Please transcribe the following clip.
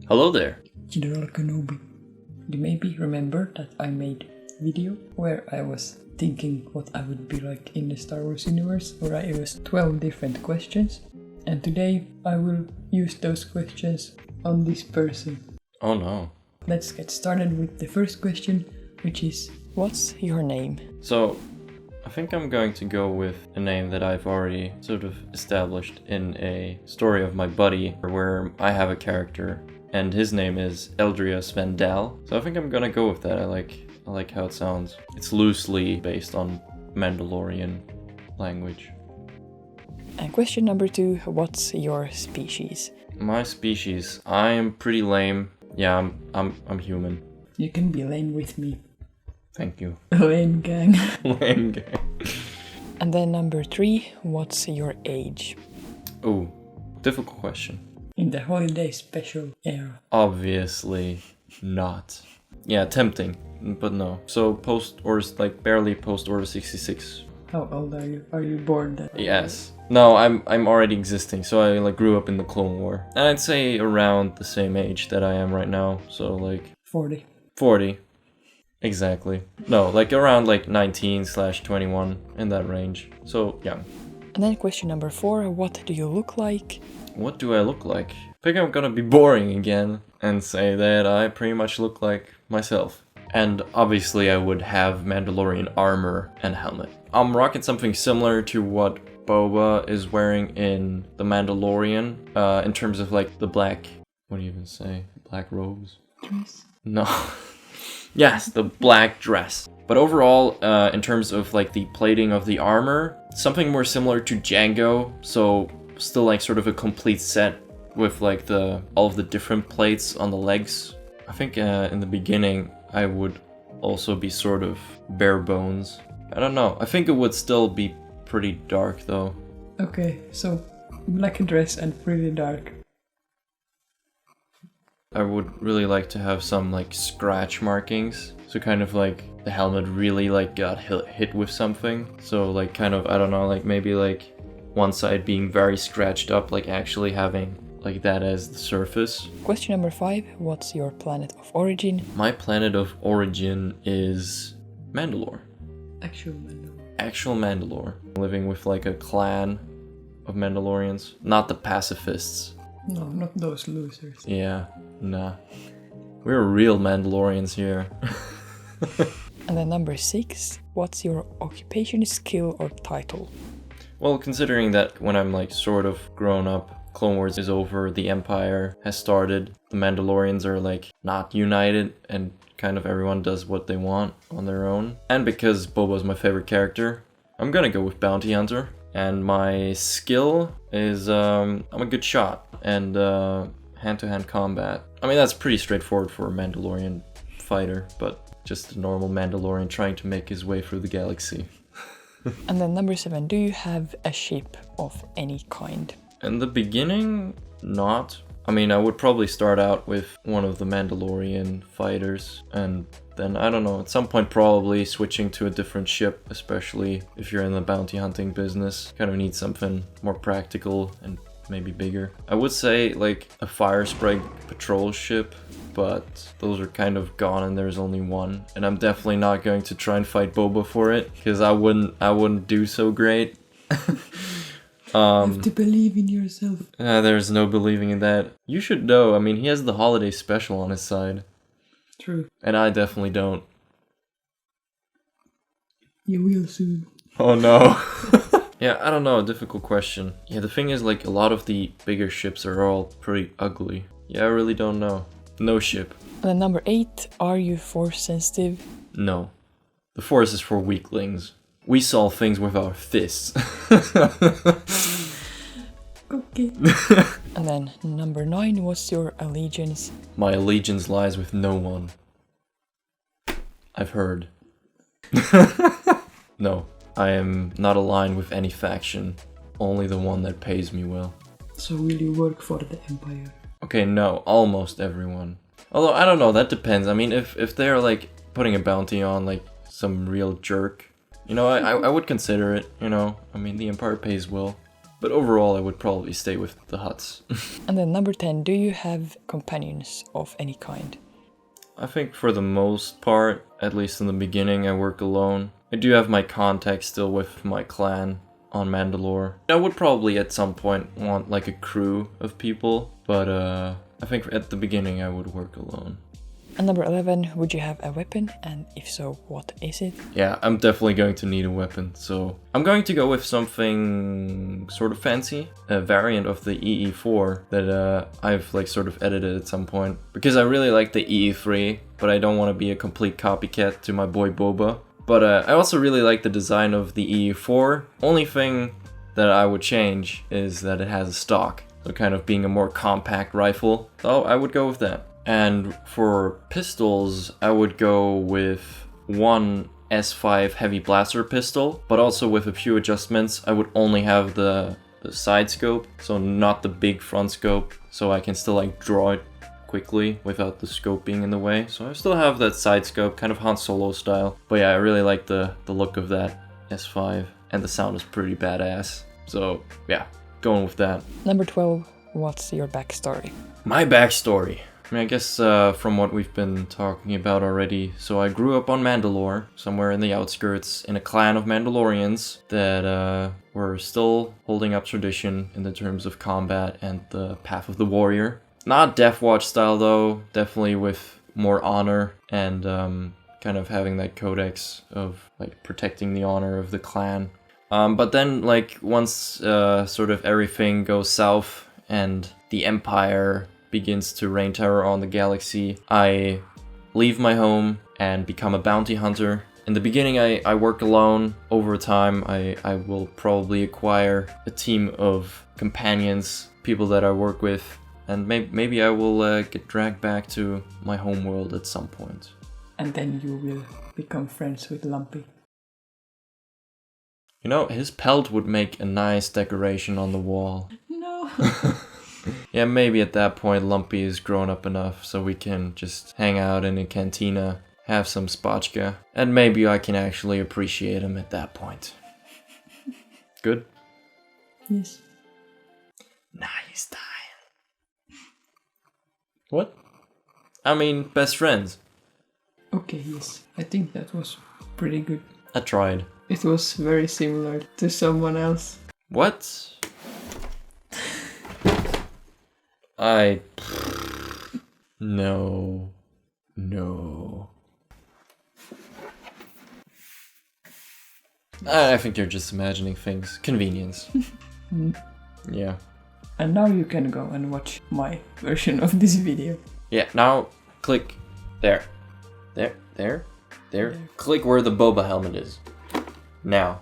Hello there. General Kenobi. You maybe remember that I made a video where I was thinking what I would be like in the Star Wars universe, where it was 12 different questions. And today I will use those questions on this person. Oh no. Let's get started with the first question, which is, what's your name? So, I think I'm going to go with a name that I've already sort of established in a story of my buddy, where I have a character, and his name is Eldrias Vandal. So I think I'm gonna go with that. I like how it sounds. It's loosely based on Mandalorian language. And question number 2, what's your species? My species, I am pretty lame. Yeah, I'm human. You can be lame with me. Thank you. Lame gang. Lame gang. And then number 3, what's your age? Ooh, difficult question. In the holiday special era. Obviously not. Yeah, tempting, but no. So barely post-order 66. How old are you? Are you born then? Yes. No, I'm already existing, so I grew up in the Clone War. And I'd say around the same age that I am right now, so 40. 40. Exactly. No, around 19/21, in that range. So young. And then question number 4, what do you look like? What do I look like? I think I'm gonna be boring again and say that I pretty much look like myself. And obviously I would have Mandalorian armor and helmet. I'm rocking something similar to what Boba is wearing in The Mandalorian, in terms of the black, what do you even say? Black robes? Dress? No. Yes, the black dress. But overall, in terms of the plating of the armor, something more similar to Django, so still sort of a complete set with all of the different plates on the legs. I think in the beginning I would also be sort of bare bones. I don't know. I think it would still be pretty dark though. Okay, so black dress and pretty dark. I would really like to have some scratch markings. So kind of the helmet really got hit with something. So kind of, I don't know, maybe one side being very scratched up, actually having that as the surface. Question number 5, what's your planet of origin? My planet of origin is Mandalore. Actual Mandalore. Actual Mandalore. Living with a clan of Mandalorians. Not the pacifists. No, not those losers. Yeah, nah. We're real Mandalorians here. And then number 6, what's your occupation, skill, or title? Well, considering that when I'm sort of grown up, Clone Wars is over, the Empire has started, the Mandalorians are not united, and kind of everyone does what they want on their own. And because Boba's my favorite character, I'm gonna go with Bounty Hunter. And my skill is I'm a good shot and hand-to-hand combat. I mean, that's pretty straightforward for a Mandalorian fighter, but just a normal Mandalorian trying to make his way through the galaxy. And then number 7, do you have a ship of any kind? In the beginning, not. I mean, I would probably start out with one of the Mandalorian fighters, and then, I don't know, at some point probably switching to a different ship, especially if you're in the bounty hunting business. Kind of need something more practical and maybe bigger. I would say a fire spray patrol ship, but those are kind of gone and there's only one. And I'm definitely not going to try and fight Boba for it, because I wouldn't do so great. You have to believe in yourself. There's no believing in that. You should know, I mean, he has the holiday special on his side. True. And I definitely don't. You will soon. Oh no. Yeah, I don't know, a difficult question. Yeah, the thing is, a lot of the bigger ships are all pretty ugly. Yeah, I really don't know. No ship. And then number 8, are you force sensitive? No. The Force is for weaklings. We solve things with our fists. Okay. And then number 9, what's your allegiance? My allegiance lies with no one. I've heard. No, I am not aligned with any faction. Only the one that pays me well. So will you work for the Empire? Okay, no, almost everyone. Although, I don't know, that depends. I mean, if they're putting a bounty on some real jerk, I would consider it, I mean, the Empire pays well. But overall, I would probably stay with the huts. And then number 10, do you have companions of any kind? I think for the most part, at least in the beginning, I work alone. I do have my contacts still with my clan on Mandalore. I would probably at some point want like a crew of people, but I think at the beginning I would work alone. And number 11, would you have a weapon? And if so, what is it? Yeah, I'm definitely going to need a weapon, so I'm going to go with something sort of fancy, a variant of the EE4 that I've like sort of edited at some point, because I really like the EE3, but I don't want to be a complete copycat to my boy Boba. But I also really like the design of the EE4. Only thing that I would change is that it has a stock, so kind of being a more compact rifle. So I would go with that. And for pistols, I would go with one S5 heavy blaster pistol, but also with a few adjustments. I would only have the side scope, so not the big front scope, so I can still like draw it quickly without the scope being in the way. So I still have that side scope, kind of Han Solo style. But yeah, I really like the look of that S5, and the sound is pretty badass. So yeah, going with that. Number 12, what's your backstory? My backstory. I mean, I guess from what we've been talking about already, so I grew up on Mandalore, somewhere in the outskirts, in a clan of Mandalorians that were still holding up tradition in the terms of combat and the path of the warrior. Not Death Watch style though, definitely with more honor and kind of having that codex of like protecting the honor of the clan. But then like once sort of everything goes south and the Empire begins to reign terror on the galaxy, I leave my home and become a bounty hunter. In the beginning I work alone. Over time I will probably acquire a team of companions, people that I work with, and maybe I will get dragged back to my home world at some point. And then you will become friends with Lumpy. You know, his pelt would make a nice decoration on the wall. No. Yeah, maybe at that point Lumpy is grown up enough so we can just hang out in a cantina, have some spotchka, and maybe I can actually appreciate him at that point. Good? Yes. Nice time. What? I mean, best friends. Okay, yes. I think that was pretty good. I tried. It was very similar to someone else. What? No. I think you're just imagining things. Convenience. Yeah. And now you can go and watch my version of this video. Yeah, now click there. There. Click where the boba helmet is. Now.